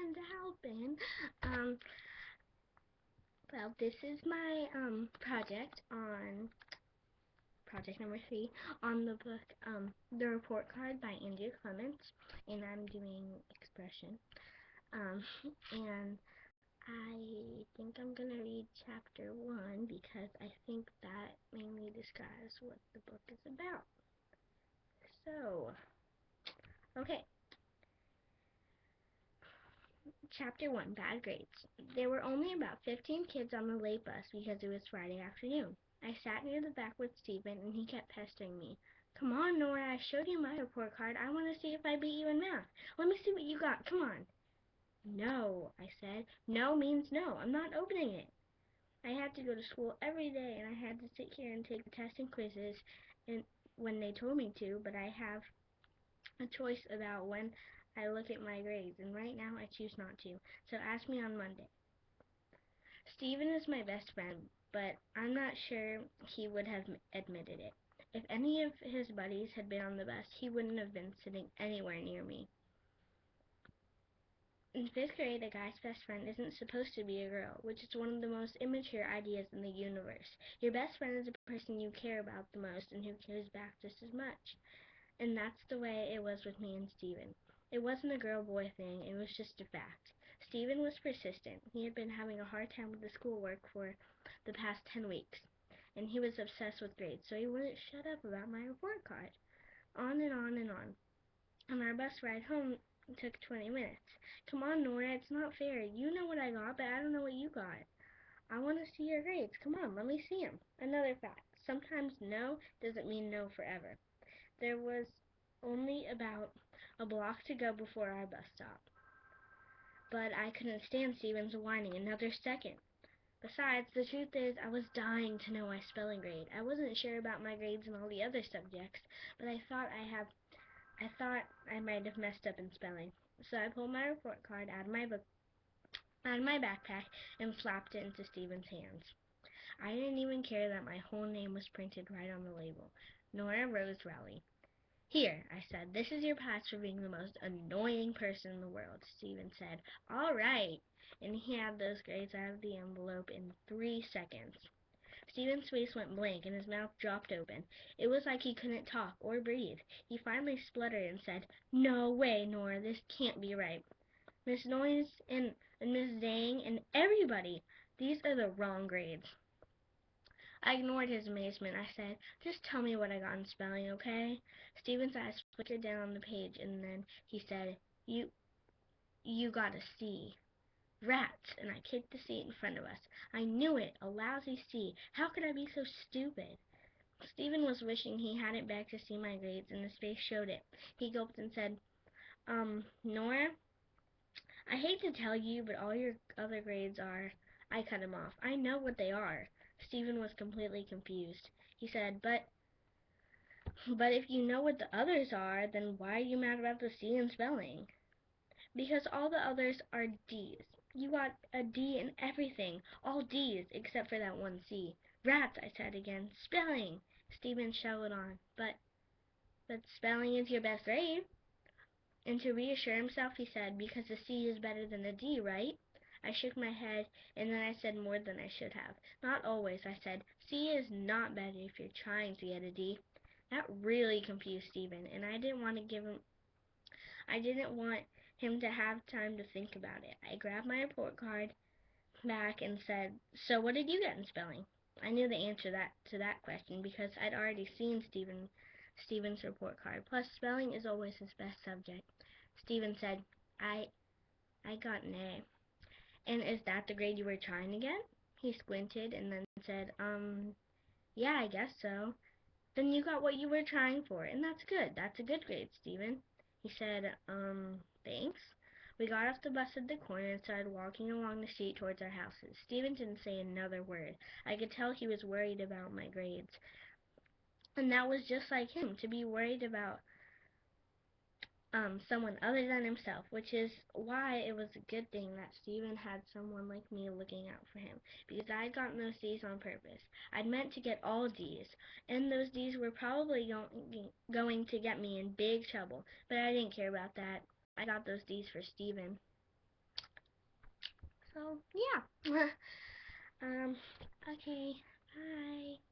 trying to help in. Um, well, this is my project number 3 on the book The Report Card by Clements, and I'm doing expression. Um, and I think I'm gonna read chapter 1 because I think that mainly describes what the book is about. So, okay. Chapter 1, Bad Grades. There were only about 15 kids on the late bus because it was Friday afternoon. I sat near the back with Stephen, and he kept pestering me. Come on, Nora, I showed you my report card. I want to see if I beat you in math. Let me see what you got. Come on. No, I said. No means no. I'm not opening it. I had to go to school every day, and I had to sit here and take the tests and quizzes and when they told me to, but I have a choice about when I look at my grades, and right now I choose not to. So ask me on Monday. Stephen is my best friend, but I'm not sure he would have admitted it. If any of his buddies had been on the bus, he wouldn't have been sitting anywhere near me. In 5th grade, a guy's best friend isn't supposed to be a girl, which is one of the most immature ideas in the universe. Your best friend is the person you care about the most and who cares back just as much. And that's the way it was with me and Stephen. It wasn't a girl-boy thing, it was just a fact. Stephen was persistent. He had been having a hard time with the schoolwork for the past 10 weeks, and he was obsessed with grades, so he wouldn't shut up about my report card. On and on and on. And our bus ride home took 20 minutes. Come on, Nora, it's not fair. You know what I got, but I don't know what you got. I want to see your grades. Come on, let me see them. Another fact. Sometimes no doesn't mean no forever. There was only about a block to go before our bus stop, but I couldn't stand Stephen's whining another second. Besides, the truth is, I was dying to know my spelling grade. I wasn't sure about my grades in all the other subjects, but I thought I might have messed up in spelling. So I pulled my report card out of my backpack and flapped it into Stephen's hands. I didn't even care that my whole name was printed right on the label. Nora Rose Rowley. Here, I said, this is your pass for being the most annoying person in the world, Stephen said. All right. And he had those grades out of the envelope in 3 seconds. Stephen's face went blank and his mouth dropped open. It was like he couldn't talk or breathe. He finally spluttered and said, No way, Nora, this can't be right. Miss Noyes and Miss Zhang and everybody, these are the wrong grades. I ignored his amazement. I said, just tell me what I got in spelling, okay? Stephen's eyes flickered down on the page, and then he said, You got a C. Rats! And I kicked the seat in front of us. I knew it, a lousy C. How could I be so stupid? Stephen was wishing he hadn't begged to see my grades, and his face showed it. He gulped and said, Nora, I hate to tell you, but all your other grades are... I cut him off. I know what they are. Stephen was completely confused. He said, But if you know what the others are, then why are you mad about the C in spelling? Because all the others are D's. You got a D in everything. All D's, except for that one C. Rats, I said again. Spelling! Stephen shouted on. But spelling is your best grade. And to reassure himself, he said, because the C is better than the D, right? I shook my head, and then I said more than I should have. Not always, I said. C is not better if you're trying to get a D. That really confused Stephen, and I didn't want him to have time to think about it. I grabbed my report card back and said, So what did you get in spelling? I knew the answer to that question because I'd already seen Stephen's report card. Plus, spelling is always his best subject. Stephen said, I got an A. And is that the grade you were trying to get? He squinted and then said, yeah, I guess so. Then you got what you were trying for, and that's good. That's a good grade, Stephen. He said, thanks. We got off the bus at the corner and started walking along the street towards our houses. Stephen didn't say another word. I could tell he was worried about my grades. And that was just like him, to be worried about someone other than himself, which is why it was a good thing that Stephen had someone like me looking out for him, because I'd gotten those D's on purpose. I'd meant to get all D's, and those D's were probably going to get me in big trouble, but I didn't care about that. I got those D's for Stephen. So, yeah. Okay, bye.